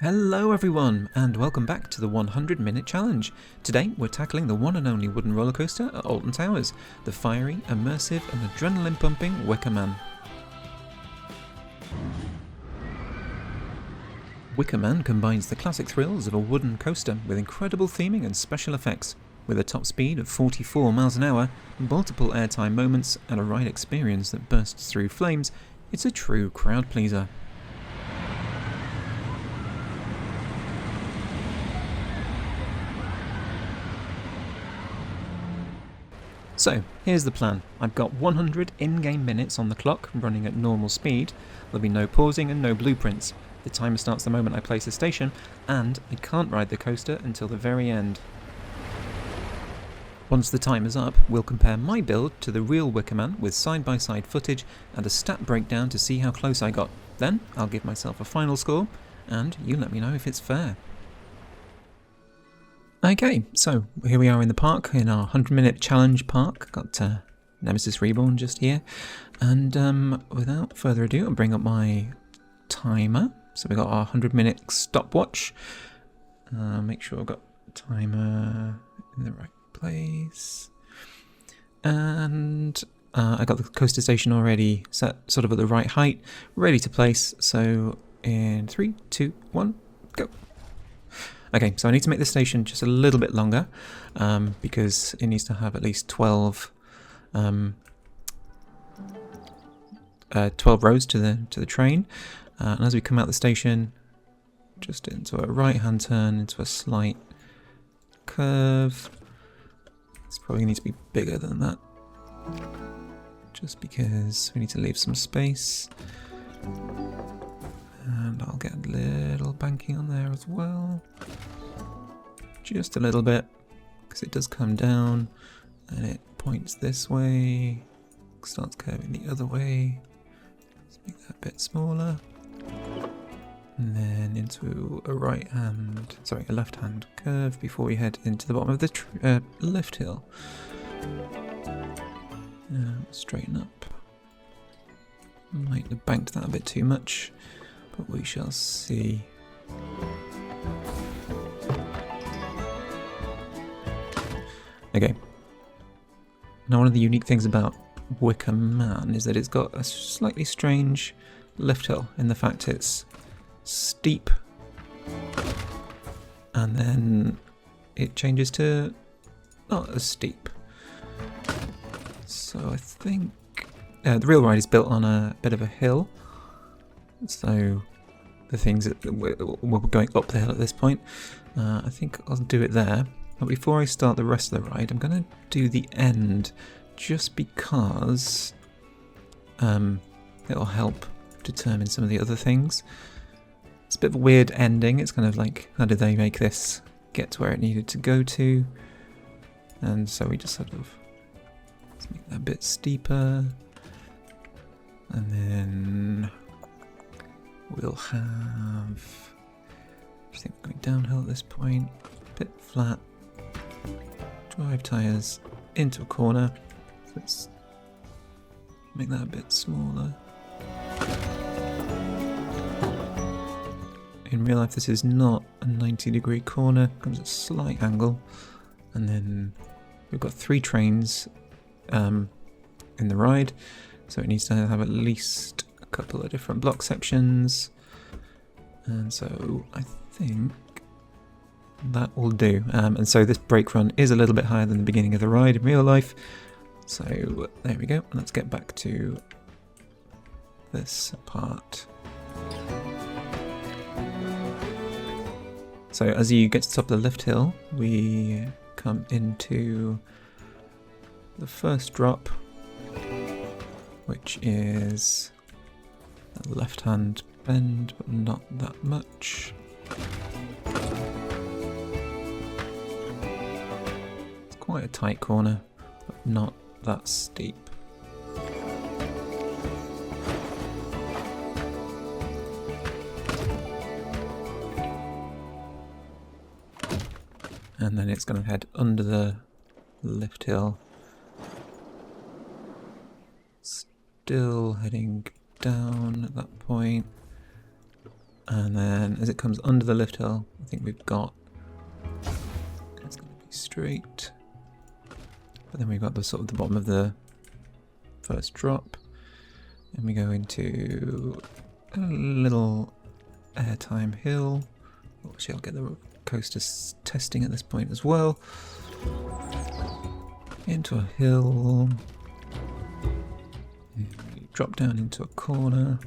Hello everyone, and welcome back to the 100-minute challenge. Today we're tackling the one and only wooden roller coaster at Alton Towers, the fiery, immersive and adrenaline-pumping Wicker Man. Wicker Man combines the classic thrills of a wooden coaster with incredible theming and special effects. With a top speed of 44 miles an hour, multiple airtime moments and a ride experience that bursts through flames, it's a true crowd pleaser. So, here's the plan. I've got 100 in-game minutes on the clock running at normal speed. There'll be no pausing and no blueprints. The timer starts the moment I place the station, and I can't ride the coaster until the very end. Once the timer's up, we'll compare my build to the real Wicker Man with side-by-side footage and a stat breakdown to see how close I got. Then, I'll give myself a final score, and you let me know if it's fair. Okay, so here we are in the park, in our 100-minute challenge park. Got Nemesis Reborn just here. And without further ado, I'll bring up my timer. So we've got our 100-minute stopwatch. Make sure I've got the timer in the right place. And I got the coaster station already set sort of at the right height, ready to place. So in 3, 2, 1, go. Okay, so I need to make the station just a little bit longer because it needs to have at least 12 rows to the train. And as we come out the station, just into a right-hand turn, into a slight curve. It's probably need to be bigger than that, just because we need to leave some space. And I'll get a little banking on there as well. Just a little bit, because it does come down and it points this way, starts curving the other way. Let's make that a bit smaller. And then into a left-hand curve before we head into the bottom of the lift hill. Straighten up. Might have banked that a bit too much, but we shall see. Okay. Now, one of the unique things about Wicker Man is that it's got a slightly strange lift hill in the fact it's steep and then it changes to not as steep. So I think the real ride is built on a bit of a hill. So the things that we're going up the hill at this point, I think I'll do it there. But before I start the rest of the ride, I'm going to do the end just because it'll help determine some of the other things. It's a bit of a weird ending. It's kind of like, how did they make this get to where it needed to go to? And so we just sort of, let's make that a bit steeper. And then we'll have, I think we're going downhill at this point, a bit flat. Drive tyres into a corner. Let's make that a bit smaller. In real life, this is not a 90-degree corner. It comes at a slight angle. And then we've got 3 trains in the ride. So it needs to have at least a couple of different block sections. And so I think that will do. And so this brake run is a little bit higher than the beginning of the ride in real life. So there we go. Let's get back to this part. So as you get to the top of the lift hill, we come into the first drop, which is a left-hand bend, but not that much. Quite a tight corner, but not that steep. And then it's going to head under the lift hill. Still heading down at that point. And then as it comes under the lift hill, I think we've got, it's going to be straight. But then we've got the sort of the bottom of the first drop. And we go into a little airtime hill. Actually, I'll get the coaster testing at this point as well. Into a hill. And we drop down into a corner.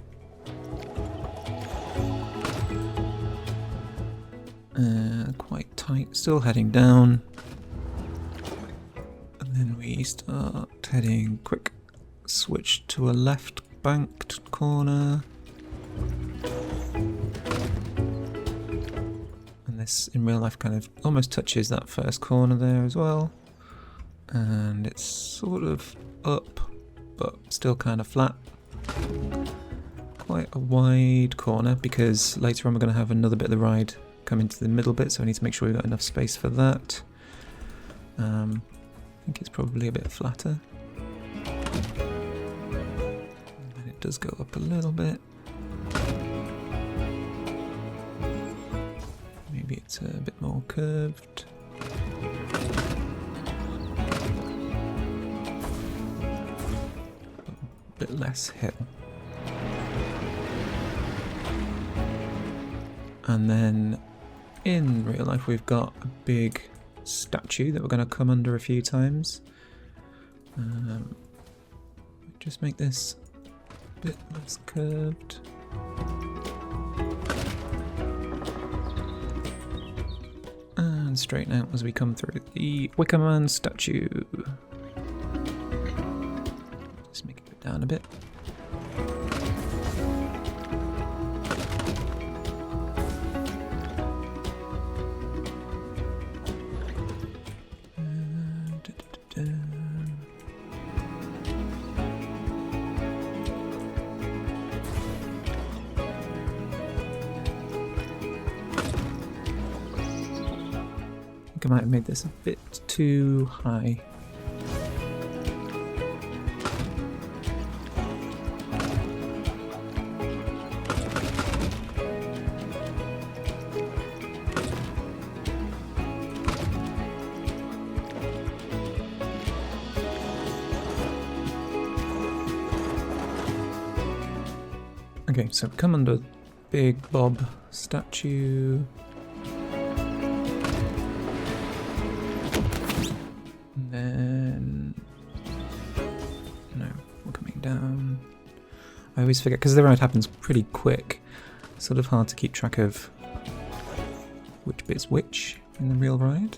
Quite tight, still heading down. And then we start heading quick switch to a left banked corner. And this in real life kind of almost touches that first corner there as well. And it's sort of up, but still kind of flat. Quite a wide corner because later on we're going to have another bit of the ride come into the middle bit, so I need to make sure we've got enough space for that. I think it's probably a bit flatter. And it does go up a little bit. Maybe it's a bit more curved. A bit less hill. And then in real life we've got a big statue that we're going to come under a few times. Just make this a bit less curved. And straighten out as we come through the Wicker Man statue. Just make it go down a bit. I might have made this a bit too high. Okay, so come under Big Bob statue. Then no, we're coming down. I always forget because the ride happens pretty quick. It's sort of hard to keep track of which bit's which in the real ride.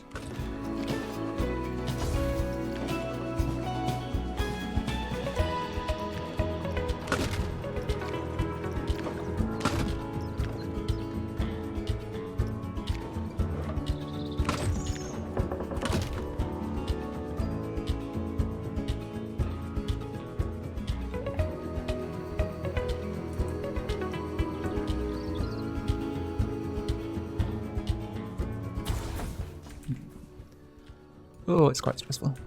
Oh, it's quite stressful.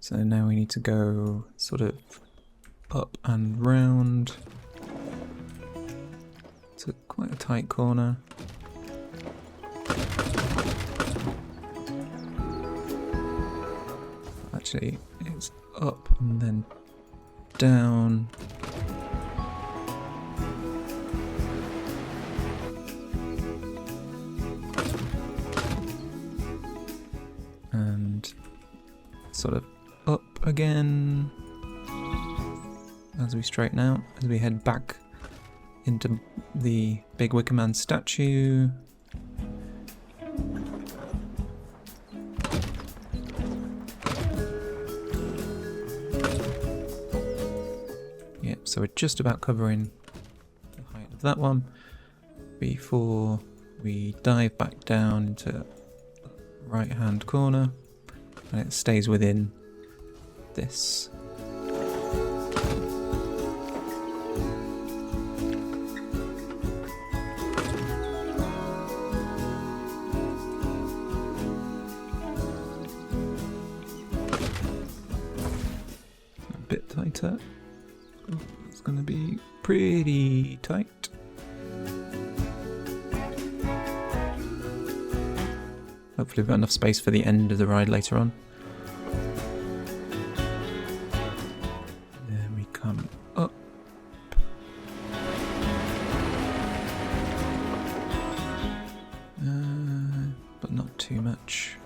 So now we need to go sort of up and round. It's quite a tight corner. Actually, it's up and then down. And sort of up again as we straighten out, as we head back into the big Wicker Man statue. So we're just about covering the height of that one before we dive back down into the right hand corner, and it stays within this. bit tighter. Oh, it's going to be pretty tight. Hopefully we've got enough space for the end of the ride later on. Then we come up. But not too much.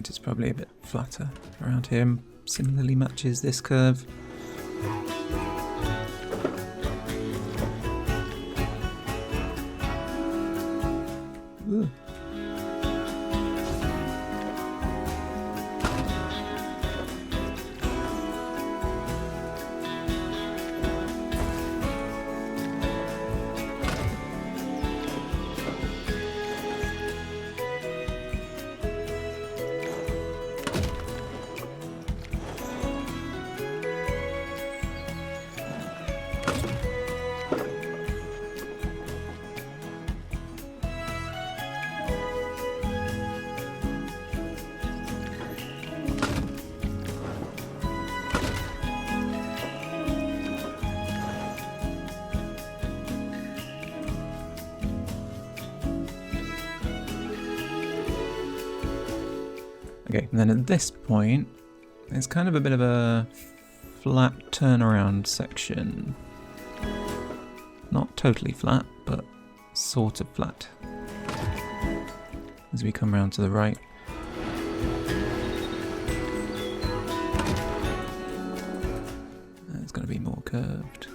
It's probably a bit flatter around here. Similarly matches this curve. Ooh. Okay, and then at this point, it's kind of a bit of a flat turnaround section. Not totally flat, but sort of flat. As we come round to the right. It's going to be more curved.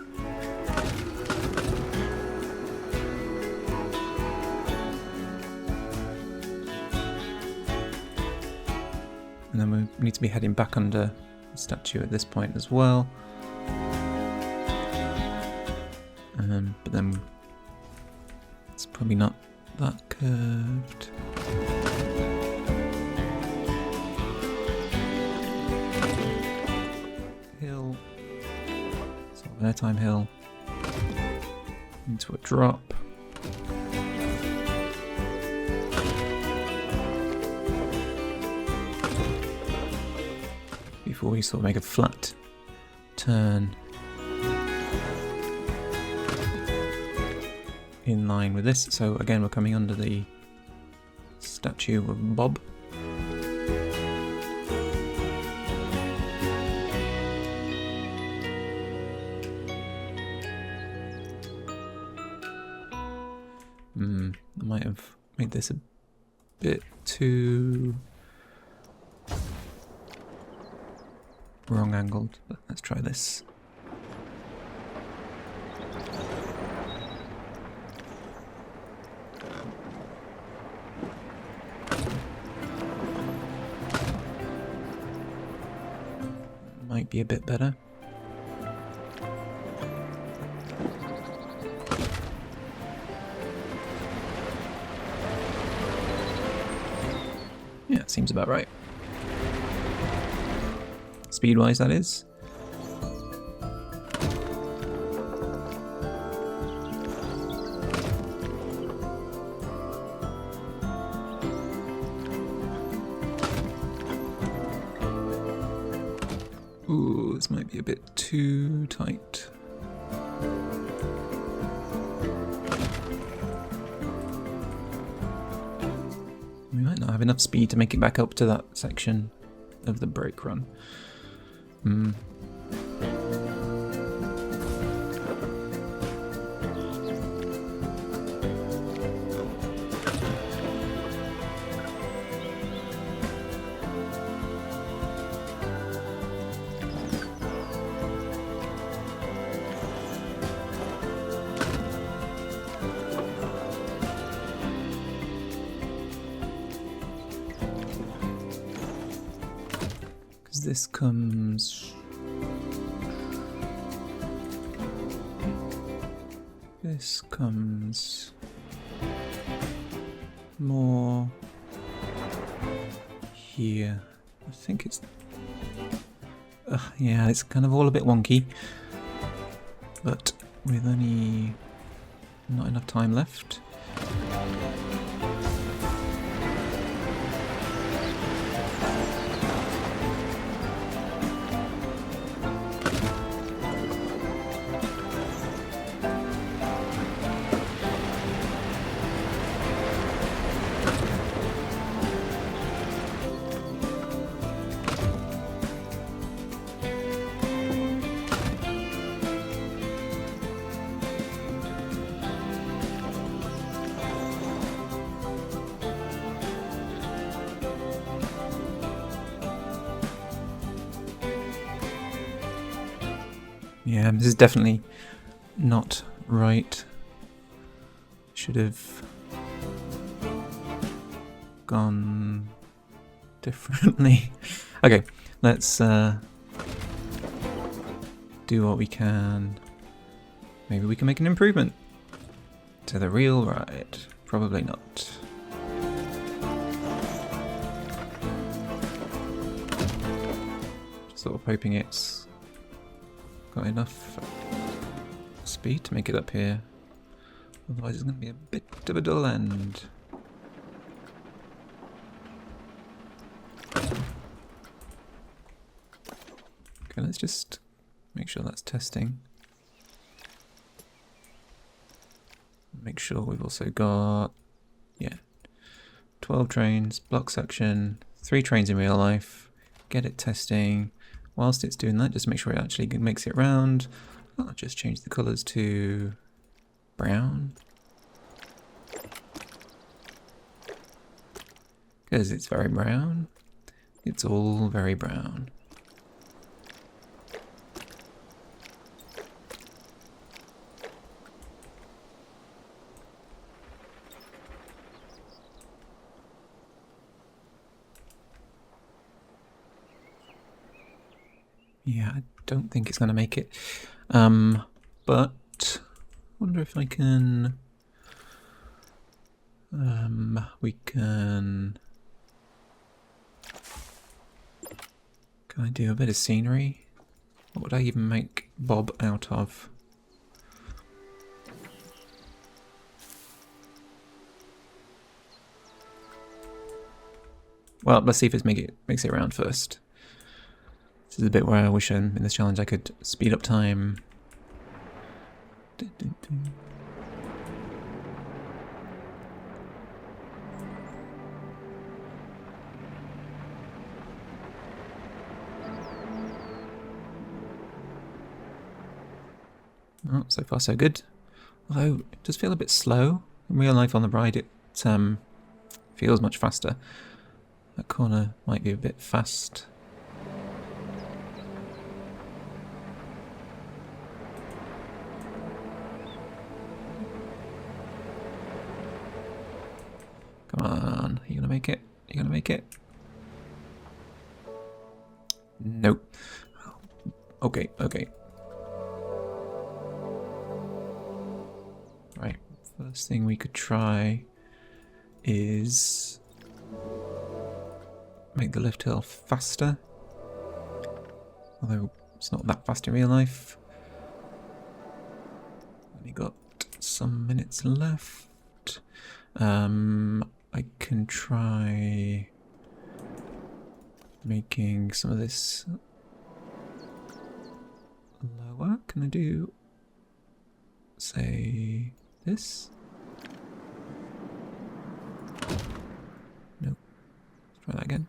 And then we need to be heading back under the statue at this point as well. But then it's probably not that curved. Hill. Sort of airtime hill. Into a drop. Before we sort of make a flat turn in line with this. So again, we're coming under the statue of Bob. I might have made this a bit too wrong angled, but let's try this. Might be a bit better. Yeah, it seems about right. Speed-wise, that is. Ooh, this might be a bit too tight. We might not have enough speed to make it back up to that section of the brake run. This comes... This comes more here. I think it's... yeah, it's kind of all a bit wonky, but with only not enough time left. Yeah, this is definitely not right. Should have gone differently. Okay, let's do what we can. Maybe we can make an improvement to the real ride. Probably not. Just sort of hoping it's got enough speed to make it up here. Otherwise it's going to be a bit of a dull end. Okay, let's just make sure that's testing. Make sure we've also got, 12 trains, block section, 3 trains in real life. Get it testing. Whilst it's doing that, just make sure it actually makes it round. I'll just change the colours to brown. Because it's very brown. It's all very brown. Yeah, I don't think it's going to make it. But I wonder if I can... we can... Can I do a bit of scenery? What would I even make Bob out of? Well, let's see if it makes it around first. This is a bit where I wish in this challenge I could speed up time. Oh, so far so good. Although it does feel a bit slow. In real life on the ride it feels much faster. That corner might be a bit fast. Come on, are you gonna make it? Are you gonna make it? Nope. Okay, okay. Right, first thing we could try is make the lift hill faster. Although it's not that fast in real life. Only got some minutes left. I can try making some of this lower. Can I do, say, this? Nope. Let's try that again.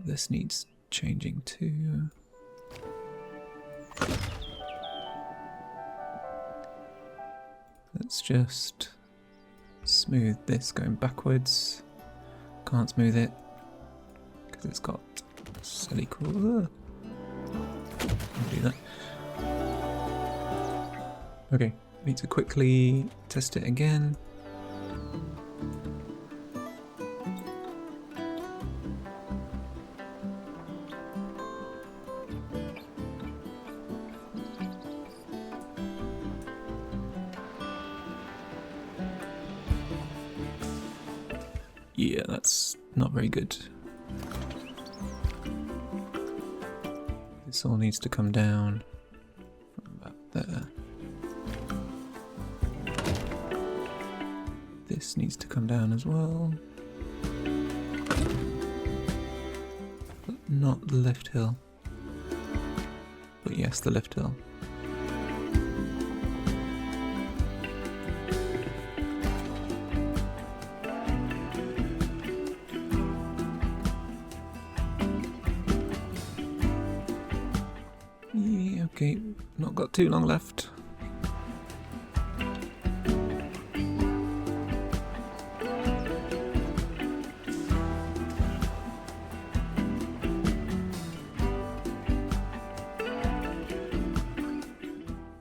This needs changing too. Let's just smooth this going backwards. Can't smooth it because it's got silly cool. I'll do that. Okay, need to quickly test it again. Yeah, that's not very good. This all needs to come down from about there. This needs to come down as well. But not the lift hill. But yes, the lift hill. Yeah, okay, not got too long left.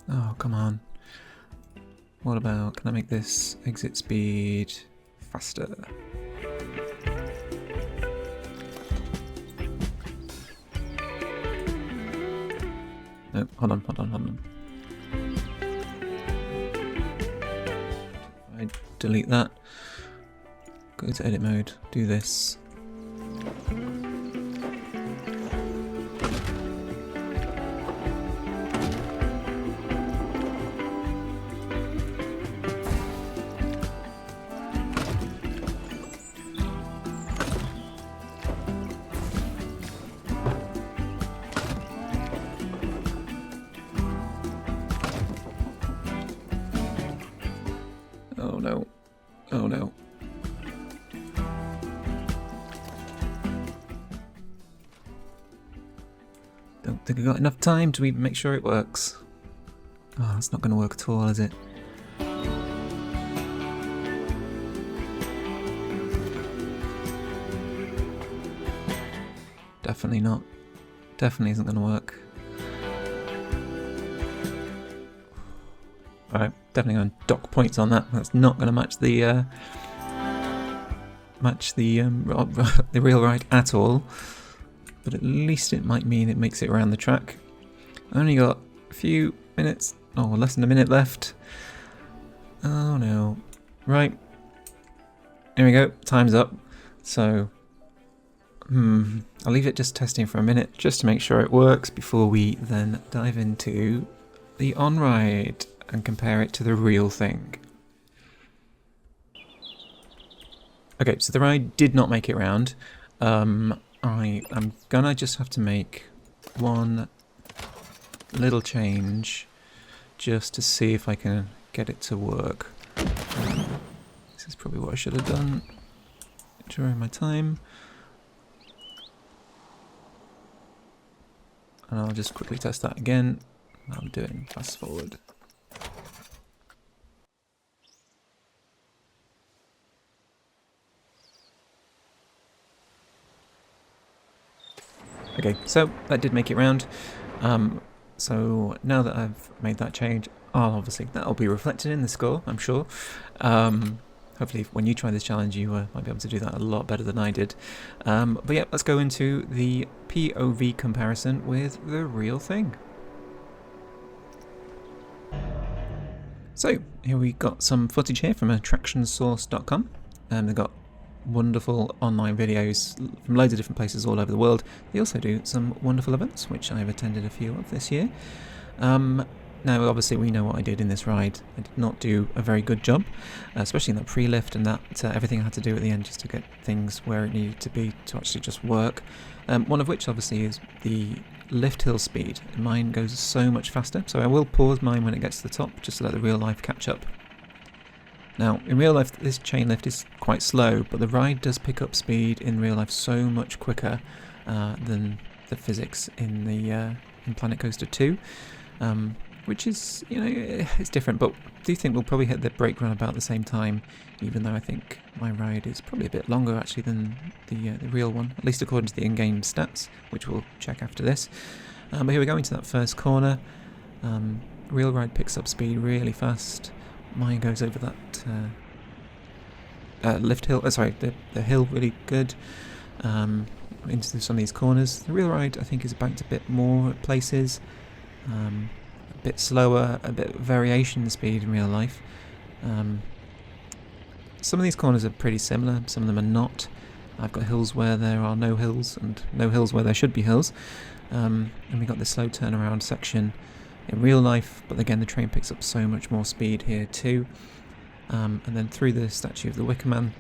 Oh, come on. What about, can I make this exit speed faster? No, hold on. I delete that. Go to edit mode, do this. Oh no. Oh no. Don't think I got enough time to even make sure it works. Oh, it's not going to work at all, is it? Definitely not. Definitely isn't going to work. Alright, definitely going to dock points on that. That's not going to match the the real ride at all. But at least it might mean it makes it around the track. I only got a few minutes, or less than a minute left. Oh no. Right. Here we go. Time's up. So, I'll leave it just testing for a minute, just to make sure it works before we then dive into the on-ride and compare it to the real thing. Okay, so the ride did not make it round. I am gonna just have to make one little change just to see if I can get it to work. This is probably what I should have done during my time. And I'll just quickly test that again. I'm doing fast forward. Okay, so that did make it round. So now that I've made that change, obviously that'll be reflected in the score, I'm sure. Hopefully when you try this challenge you might be able to do that a lot better than I did. But yeah, let's go into the POV comparison with the real thing. So here we got some footage here from attractionsource.com, and they've got wonderful online videos from loads of different places all over the world. They also do some wonderful events, which I've attended a few of this year. Now obviously we know what I did in this ride. I did not do a very good job, especially in that pre-lift and that everything I had to do at the end just to get things where it needed to be to actually just work. One of which obviously is the lift hill speed. Mine goes so much faster, so I will pause mine when it gets to the top just to let the real life catch up. Now, in real life, this chain lift is quite slow, but the ride does pick up speed in real life so much quicker than the physics in the in Planet Coaster 2, which is, you know, it's different. But I do think we'll probably hit the brake run about the same time, even though I think my ride is probably a bit longer actually than the real one, at least according to the in-game stats, which we'll check after this. But here we go into that first corner. Real ride picks up speed really fast. Mine goes over that lift hill, the hill really good, into some of these corners. The real ride I think is banked a bit more at places, a bit slower, a bit of variation in speed in real life. Some of these corners are pretty similar, some of them are not. I've got hills where there are no hills, and no hills where there should be hills. And we got this slow turnaround section in real life, but again the train picks up so much more speed here too. And then through the statue of the Wicker Man,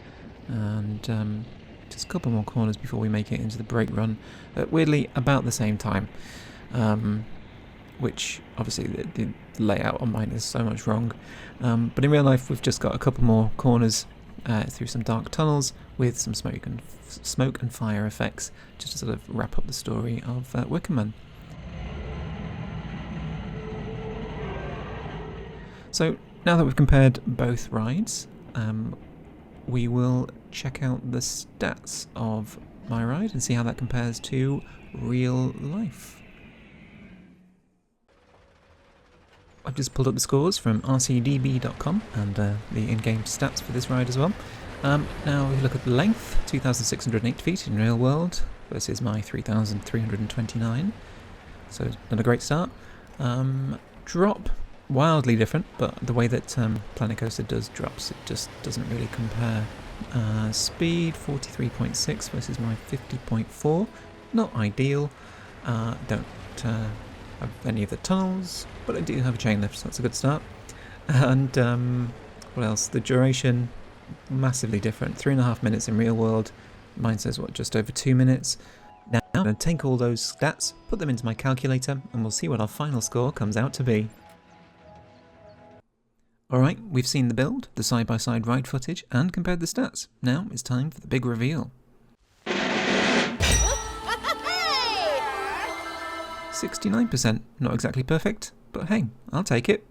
and just a couple more corners before we make it into the brake run, weirdly about the same time, which obviously the layout on mine is so much wrong, but in real life we've just got a couple more corners through some dark tunnels with some smoke and fire effects, just to sort of wrap up the story of Wicker Man. So now that we've compared both rides, we will check out the stats of my ride and see how that compares to real life. I've just pulled up the scores from rcdb.com and the in-game stats for this ride as well. Now we look at the length, 2,608 feet in real world versus my 3,329. So not a great start. Drop, wildly different, but the way that Planet Coaster does drops, it just doesn't really compare. Speed 43.6 versus my 50.4. Not ideal. Don't have any of the tunnels, but I do have a chain lift, so that's a good start. And what else? The duration, massively different. 3.5 minutes in real world. Mine says, what, just over 2 minutes. Now I'm going to take all those stats, put them into my calculator, and we'll see what our final score comes out to be. Alright, we've seen the build, the side-by-side ride footage, and compared the stats. Now it's time for the big reveal. 69%, not exactly perfect, but hey, I'll take it.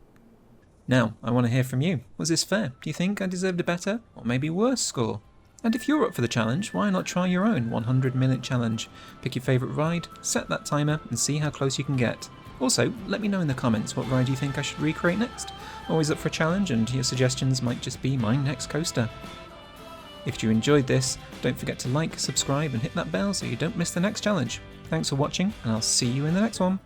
Now, I want to hear from you. Was this fair? Do you think I deserved a better, or maybe worse score? And if you're up for the challenge, why not try your own 100-minute challenge? Pick your favourite ride, set that timer, and see how close you can get. Also, let me know in the comments what ride you think I should recreate next. Always up for a challenge, and your suggestions might just be my next coaster. If you enjoyed this, don't forget to like, subscribe, and hit that bell so you don't miss the next challenge. Thanks for watching, and I'll see you in the next one.